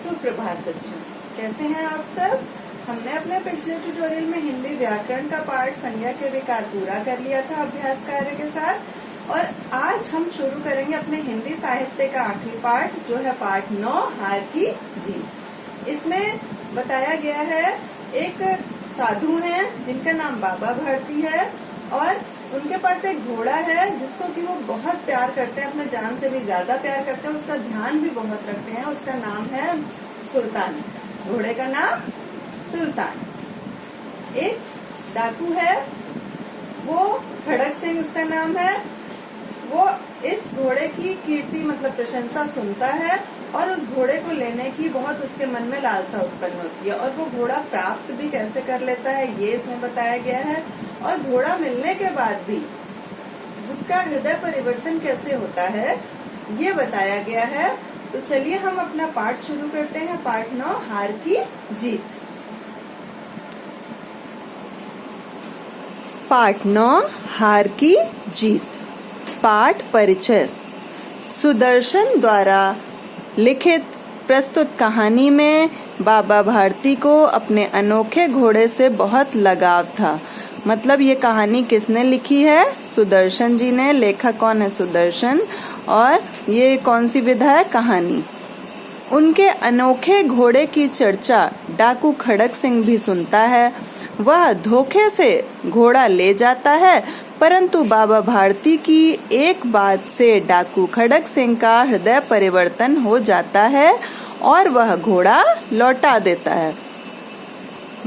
सुप्रभात बच्चों, कैसे हैं आप सब। हमने अपने पिछले ट्यूटोरियल में हिंदी व्याकरण का पाठ संज्ञा के विकार पूरा कर लिया था अभ्यास कार्य के साथ, और आज हम शुरू करेंगे अपने हिंदी साहित्य का आखिरी पाठ जो है पाठ 9 हार की जीत। इसमें बताया गया है एक साधु हैं जिनका नाम बाबा भारती है और उनके पास एक घोड़ा है जिसको कि वो बहुत प्यार करते हैं, अपने जान से भी ज्यादा प्यार करते हैं, उसका ध्यान भी बहुत रखते हैं। उसका नाम है सुल्तान। घोड़े का नाम सुल्तान। एक डाकू है, वो खड़क सिंह उसका नाम है। वो इस घोड़े की कीर्ति मतलब प्रशंसा सुनता है और उस घोड़े को लेने की बहुत उसके मन में लालसा उत्पन्न होती है, और वो घोड़ा प्राप्त भी कैसे कर लेता है ये इसमें बताया गया है। और घोड़ा मिलने के बाद भी उसका हृदय परिवर्तन कैसे होता है ये बताया गया है। तो चलिए हम अपना पाठ शुरू करते हैं। पाठ 9 हार की जीत। पाठ 9 हार की जीत। पाठ परिचय। सुदर्शन द्वारा लिखित प्रस्तुत कहानी में बाबा भारती को अपने अनोखे घोड़े से बहुत लगाव था। मतलब ये कहानी किसने लिखी है? सुदर्शन जी ने। लेखक कौन है? सुदर्शन। और ये कौन सी विधा है? कहानी। उनके अनोखे घोड़े की चर्चा डाकू खड़क सिंह भी सुनता है। वह धोखे से घोड़ा ले जाता है, परंतु बाबा भारती की एक बात से डाकू खड़क सिंह का हृदय परिवर्तन हो जाता है और वह घोड़ा लौटा देता है।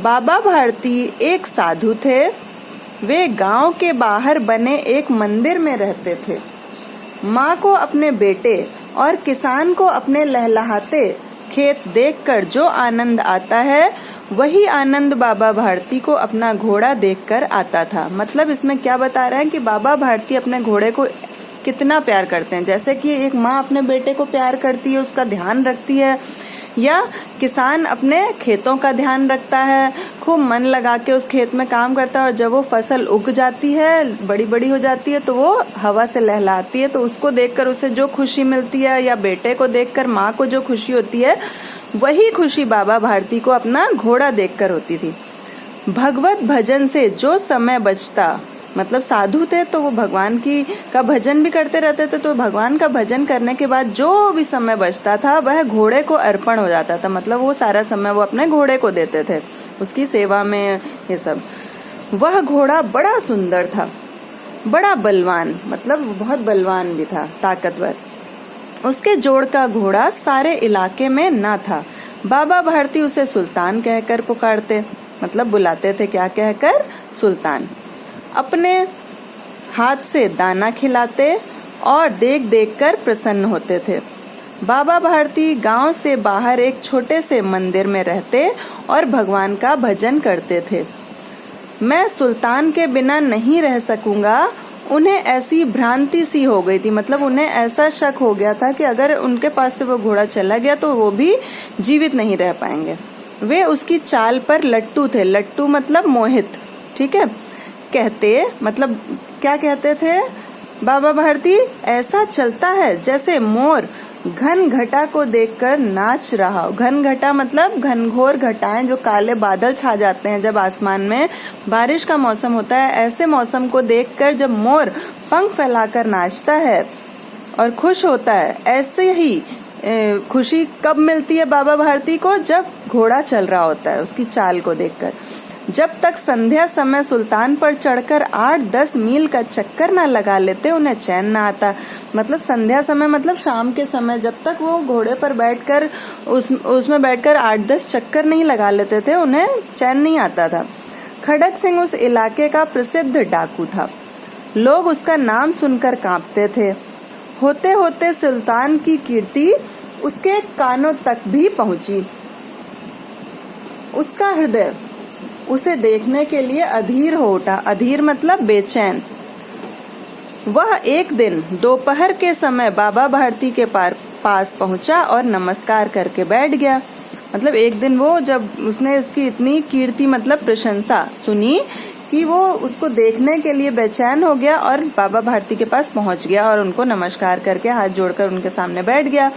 बाबा भारती एक साधु थे। वे गांव के बाहर बने एक मंदिर में रहते थे। माँ को अपने बेटे और किसान को अपने लहलहाते खेत देखकर जो आनंद आता है, वही आनंद बाबा भारती को अपना घोड़ा देखकर आता था। मतलब इसमें क्या बता रहे हैं कि बाबा भारती अपने घोड़े को कितना प्यार करते हैं। जैसे कि एक माँ अपने बेटे को प्यार करती है, उसका ध्यान रखती है, या किसान अपने खेतों का ध्यान रखता है, खूब मन लगा के उस खेत में काम करता है, और जब वो फसल उग जाती है, बड़ी बड़ी हो जाती है, तो वो हवा से लहलाती है, तो उसको देखकर उसे जो खुशी मिलती है, या बेटे को देखकर माँ को जो खुशी होती है, वही खुशी बाबा भारती को अपना घोड़ा देखकर होती थी। भगवत भजन से जो समय बचता, मतलब साधु थे तो वो भगवान का भजन भी करते रहते थे, तो भगवान का भजन करने के बाद जो भी समय बचता था वह घोड़े को अर्पण हो जाता था। मतलब वो सारा समय वो अपने घोड़े को देते थे, उसकी सेवा में ये सब। वह घोड़ा बड़ा सुंदर था, बड़ा बलवान, मतलब बहुत बलवान भी था, ताकतवर। उसके जोड़ का घोड़ा सारे इलाके में ना था। बाबा भारती उसे सुल्तान कहकर पुकारते, मतलब बुलाते थे। क्या कहकर? सुल्तान। अपने हाथ से दाना खिलाते और देख देख कर प्रसन्न होते थे। बाबा भारती गांव से बाहर एक छोटे से मंदिर में रहते और भगवान का भजन करते थे। मैं सुल्तान के बिना नहीं रह सकूंगा, उन्हें ऐसी भ्रांति सी हो गई थी। मतलब उन्हें ऐसा शक हो गया था कि अगर उनके पास से वो घोड़ा चला गया तो वो भी जीवित नहीं रह पाएंगे। वे उसकी चाल पर लट्टू थे। लट्टू मतलब मोहित, ठीक है। कहते, मतलब क्या कहते थे बाबा भारती? ऐसा चलता है जैसे मोर घन घटा को देखकर नाच रहा हो। घन घटा मतलब घनघोर घटाएं, जो काले बादल छा जाते हैं जब आसमान में बारिश का मौसम होता है। ऐसे मौसम को देखकर जब मोर पंख फैलाकर नाचता है और खुश होता है, ऐसे ही खुशी कब मिलती है बाबा भारती को? जब घोड़ा चल रहा होता है, उसकी चाल को देखकर। जब तक संध्या समय सुल्तान पर चढ़कर 8-10 मील का चक्कर न लगा लेते, उन्हें चैन न आता। मतलब संध्या समय मतलब शाम के समय, जब तक वो घोड़े पर बैठकर उसमें बैठकर 8-10 चक्कर नहीं लगा लेते थे, उन्हें चैन नहीं आता था। खड़क सिंह उस इलाके का प्रसिद्ध डाकू था। लोग उसका नाम सुनकर कांपते थे। होते होते सुल्तान की कीर्ति उसके कानों तक भी पहुंची। उसका हृदय उसे देखने के लिए अधीर हो उठा। अधीर मतलब बेचैन। वह एक दिन दोपहर के समय बाबा भारती के पास पहुंचा और नमस्कार करके बैठ गया। मतलब एक दिन वो जब उसने इसकी इतनी कीर्ति मतलब प्रशंसा सुनी कि वो उसको देखने के लिए बेचैन हो गया और बाबा भारती के पास पहुंच गया और उनको नमस्कार करके हाथ जोड़कर उनके सामने बैठ गया।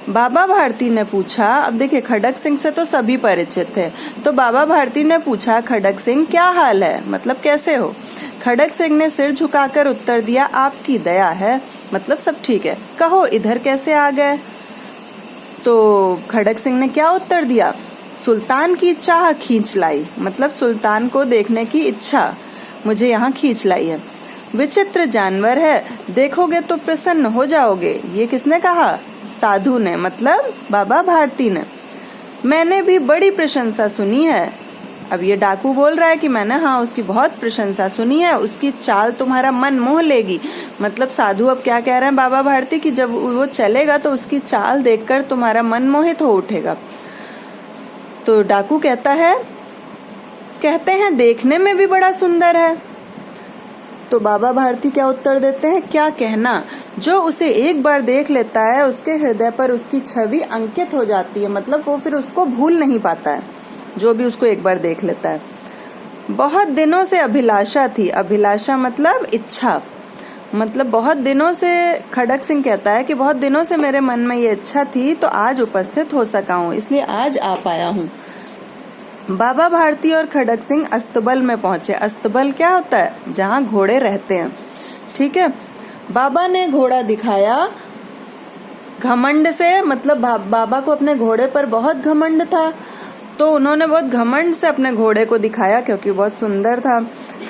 बाबा भारती ने पूछा, अब देखिए खड़क सिंह से तो सभी परिचित थे, तो बाबा भारती ने पूछा, खड़क सिंह क्या हाल है, मतलब कैसे हो। खड़क सिंह ने सिर झुकाकर उत्तर दिया, आपकी दया है, मतलब सब ठीक है। कहो इधर कैसे आ गए। तो खड़क सिंह ने क्या उत्तर दिया, सुल्तान की चाह खींच लाई, मतलब सुल्तान को देखने की इच्छा मुझे यहाँ खींच लाई है। विचित्र जानवर है, देखोगे तो प्रसन्न हो जाओगे। ये किसने कहा, साधु ने, मतलब बाबा भारती ने। मैंने भी बड़ी प्रशंसा सुनी है। अब ये डाकू बोल रहा है कि मैंने हाँ उसकी बहुत प्रशंसा सुनी है, उसकी चाल तुम्हारा मन मोह लेगी। मतलब साधु अब क्या कह रहे हैं बाबा भारती कि जब वो चलेगा तो उसकी चाल देखकर तुम्हारा मन मोहित हो उठेगा। तो डाकू कहते हैं देखने में भी बड़ा सुंदर है। तो बाबा भारती क्या उत्तर देते हैं, क्या कहना, जो उसे एक बार देख लेता है उसके हृदय पर उसकी छवि अंकित हो जाती है, मतलब वो फिर उसको भूल नहीं पाता है, जो भी उसको एक बार देख लेता है। बहुत दिनों से अभिलाषा थी, अभिलाषा मतलब इच्छा, मतलब बहुत दिनों से, खड़क सिंह कहता है कि बहुत दिनों से मेरे मन में ये इच्छा थी, तो आज उपस्थित हो सका हूँ, इसलिए आज आ पाया हूँ। बाबा भारती और खड़क सिंह अस्तबल में पहुंचे। अस्तबल क्या होता है, जहाँ घोड़े रहते हैं, ठीक है। बाबा ने घोड़ा दिखाया घमंड से, मतलब बाबा को अपने घोड़े पर बहुत घमंड था, तो उन्होंने बहुत घमंड से अपने घोड़े को दिखाया क्योंकि बहुत सुंदर था।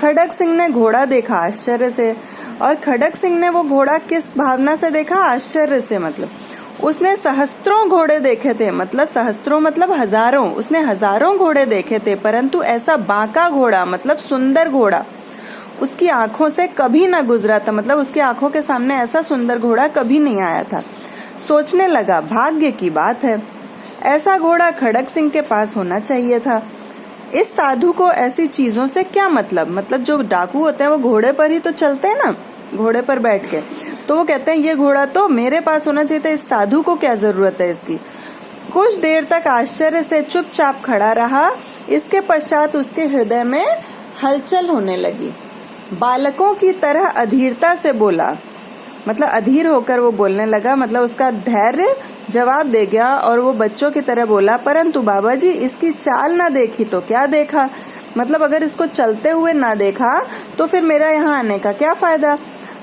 खड़क सिंह ने घोड़ा देखा आश्चर्य से, और खड़क सिंह ने वो घोड़ा किस भावना से देखा, आश्चर्य से, मतलब उसने सहस्त्रों घोड़े देखे थे, मतलब सहस्त्रों मतलब हजारों, उसने हजारों घोड़े देखे थे, परंतु ऐसा बांका घोड़ा, मतलब सुंदर घोड़ा उसकी आंखों से कभी न गुजरा था, मतलब उसकी आंखों के सामने ऐसा सुंदर घोड़ा कभी नहीं आया था। सोचने लगा, भाग्य की बात है, ऐसा घोड़ा खड़क सिंह के पास होना चाहिए था। इस साधु को ऐसी चीजों से क्या मतलब जो डाकू होते हैं वो घोड़े पर ही तो चलते हैं ना, घोड़े पर बैठ के, तो वो कहते हैं ये घोड़ा तो मेरे पास होना चाहिए था, इस साधु को क्या जरूरत है इसकी। कुछ देर तक आश्चर्य से चुपचाप खड़ा रहा, इसके पश्चात उसके हृदय में हलचल होने लगी। बालकों की तरह अधीरता से बोला, मतलब अधीर होकर वो बोलने लगा, मतलब उसका धैर्य जवाब दे गया और वो बच्चों की तरह बोला, परंतु बाबा जी इसकी चाल ना देखी तो क्या देखा, मतलब अगर इसको चलते हुए ना देखा तो फिर मेरा यहाँ आने का क्या फायदा।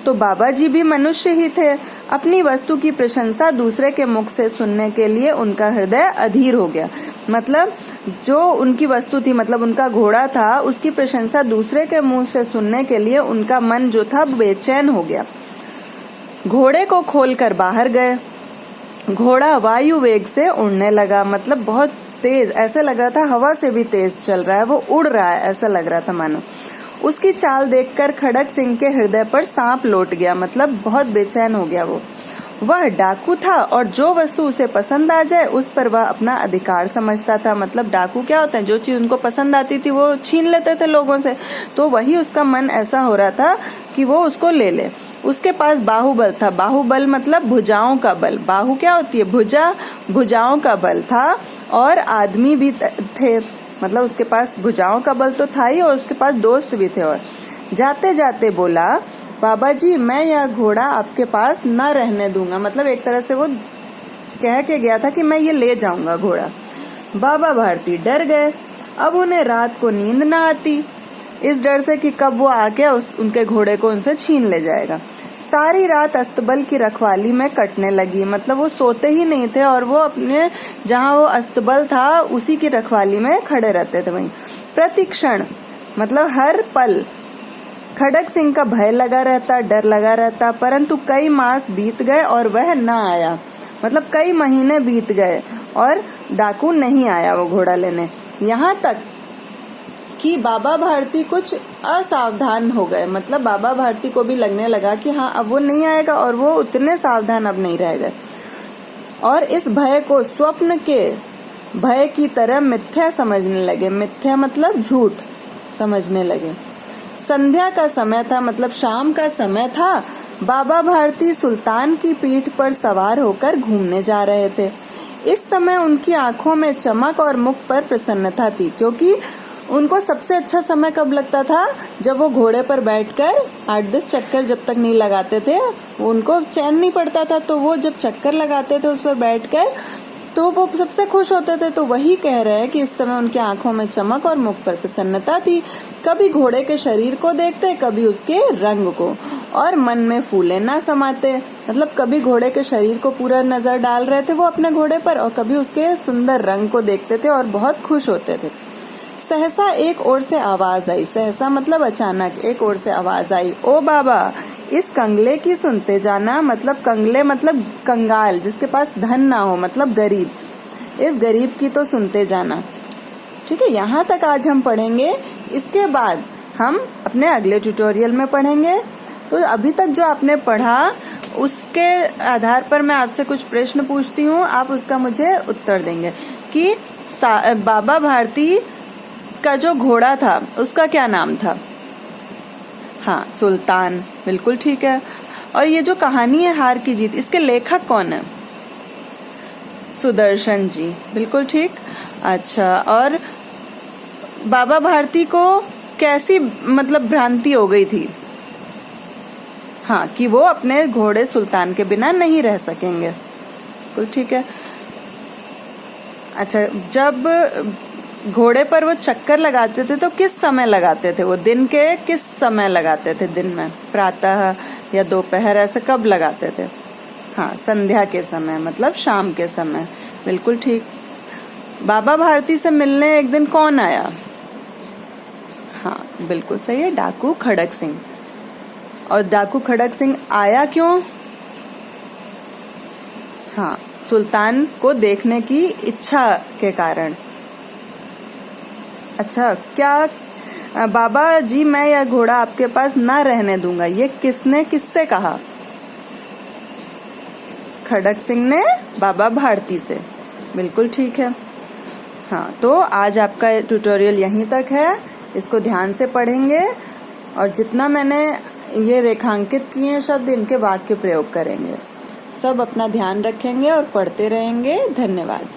तो बाबा जी भी मनुष्य ही थे, अपनी वस्तु की प्रशंसा दूसरे के मुख से सुनने के लिए उनका हृदय अधीर हो गया, मतलब जो उनकी वस्तु थी, मतलब उनका घोड़ा था, उसकी प्रशंसा दूसरे के मुंह से सुनने के लिए उनका मन जो था बेचैन हो गया। घोड़े को खोलकर बाहर गए। घोड़ा वायु वेग से उड़ने लगा, मतलब बहुत तेज, ऐसे लग रहा था हवा से भी तेज चल रहा है, वो उड़ रहा है, ऐसा लग रहा था मानो। उसकी चाल देखकर खड़क सिंह के हृदय पर सांप लौट गया, मतलब बहुत बेचैन हो गया वो। वह डाकू था और जो वस्तु उसे पसंद आ जाए उस पर वह अपना अधिकार समझता था, मतलब डाकू क्या होता है, जो चीज उनको पसंद आती थी वो छीन लेते थे लोगों से, तो वही उसका मन ऐसा हो रहा था कि वो उसको ले ले। उसके पास बाहुबल था, बाहुबल मतलब भुजाओं का बल, बाहु क्या होती है, भुजा, भुजाओं का बल था, और आदमी भी थे, मतलब उसके पास भुजाओं का बल तो था ही और उसके पास दोस्त भी थे। और जाते जाते बोला, बाबा जी मैं यह घोड़ा आपके पास न रहने दूंगा, मतलब एक तरह से वो कह के गया था कि मैं ये ले जाऊंगा घोड़ा। बाबा भारती डर गए, अब उन्हें रात को नींद न आती, इस डर से कि कब वो आके उनके घोड़े को उनसे छीन ले जाएगा। सारी रात अस्तबल की रखवाली में कटने लगी, मतलब वो सोते ही नहीं थे और वो अपने जहाँ वो अस्तबल था उसी की रखवाली में खड़े रहते थे वहीं। प्रतिक्षण मतलब हर पल खड़क सिंह का भय लगा रहता, डर लगा रहता, परंतु कई मास बीत गए और वह न आया, मतलब कई महीने बीत गए और डाकू नहीं आया वो घोड़ा लेने। यहाँ तक कि बाबा भारती कुछ असावधान हो गए, मतलब बाबा भारती को भी लगने लगा कि हाँ अब वो नहीं आएगा, और वो उतने सावधान अब नहीं रह गए और इस भय को स्वप्न के भय की तरह मिथ्या समझने लगे। मिथ्या मतलब झूठ समझने लगे। संध्या का समय था, मतलब शाम का समय था। बाबा भारती सुल्तान की पीठ पर सवार होकर घूमने जा रहे थे। इस समय उनकी आंखों में चमक और मुख पर प्रसन्नता थी, क्योंकि उनको सबसे अच्छा समय कब लगता था? जब वो घोड़े पर बैठकर 8-10 चक्कर जब तक नहीं लगाते थे उनको चैन नहीं पड़ता था, तो वो जब चक्कर लगाते थे उस पर बैठकर तो वो सबसे खुश होते थे। तो वही कह रहे हैं कि इस समय उनकी आंखों में चमक और मुख पर प्रसन्नता थी। कभी घोड़े के शरीर को देखते, कभी उसके रंग को, और मन में फूले ना समाते। मतलब कभी घोड़े के शरीर को पूरा नजर डाल रहे थे वो अपने घोड़े पर, और कभी उसके सुंदर रंग को देखते थे और बहुत खुश होते थे। सहसा एक ओर से आवाज आई। सहसा मतलब अचानक। एक ओर से आवाज आई, ओ बाबा, इस कंगले की सुनते जाना। मतलब कंगले मतलब कंगाल, जिसके पास धन ना हो, मतलब गरीब। इस गरीब की तो सुनते जाना। ठीक है, यहाँ तक आज हम पढ़ेंगे। इसके बाद हम अपने अगले ट्यूटोरियल में पढ़ेंगे। तो अभी तक जो आपने पढ़ा उसके आधार पर मैं आपसे कुछ प्रश्न पूछती हूँ, आप उसका मुझे उत्तर देंगे कि बाबा भारती का जो घोड़ा था उसका क्या नाम था? हाँ, सुल्तान, बिल्कुल ठीक है। और ये जो कहानी है हार की जीत, इसके लेखक कौन है? सुदर्शन जी, बिल्कुल ठीक। अच्छा, और बाबा भारती को कैसी मतलब भ्रांति हो गई थी? हाँ, कि वो अपने घोड़े सुल्तान के बिना नहीं रह सकेंगे, बिल्कुल ठीक है। अच्छा, जब घोड़े पर वो चक्कर लगाते थे तो किस समय लगाते थे? वो दिन के किस समय लगाते थे? दिन में, प्रातः या दोपहर, ऐसे कब लगाते थे? हाँ, संध्या के समय, मतलब शाम के समय, बिल्कुल ठीक। बाबा भारती से मिलने एक दिन कौन आया? हाँ, बिल्कुल सही है, डाकू खड़क सिंह। और डाकू खड़क सिंह आया क्यों? हाँ, सुल्तान को देखने की इच्छा के कारण। अच्छा, क्या बाबा जी मैं यह घोड़ा आपके पास ना रहने दूंगा, ये किसने किससे कहा? खड़क सिंह ने बाबा भारती से, बिल्कुल ठीक है। हाँ, तो आज आपका ट्यूटोरियल यहीं तक है। इसको ध्यान से पढ़ेंगे और जितना मैंने ये रेखांकित किए हैं शब्द, इनके वाक्य प्रयोग करेंगे। सब अपना ध्यान रखेंगे और पढ़ते रहेंगे। धन्यवाद।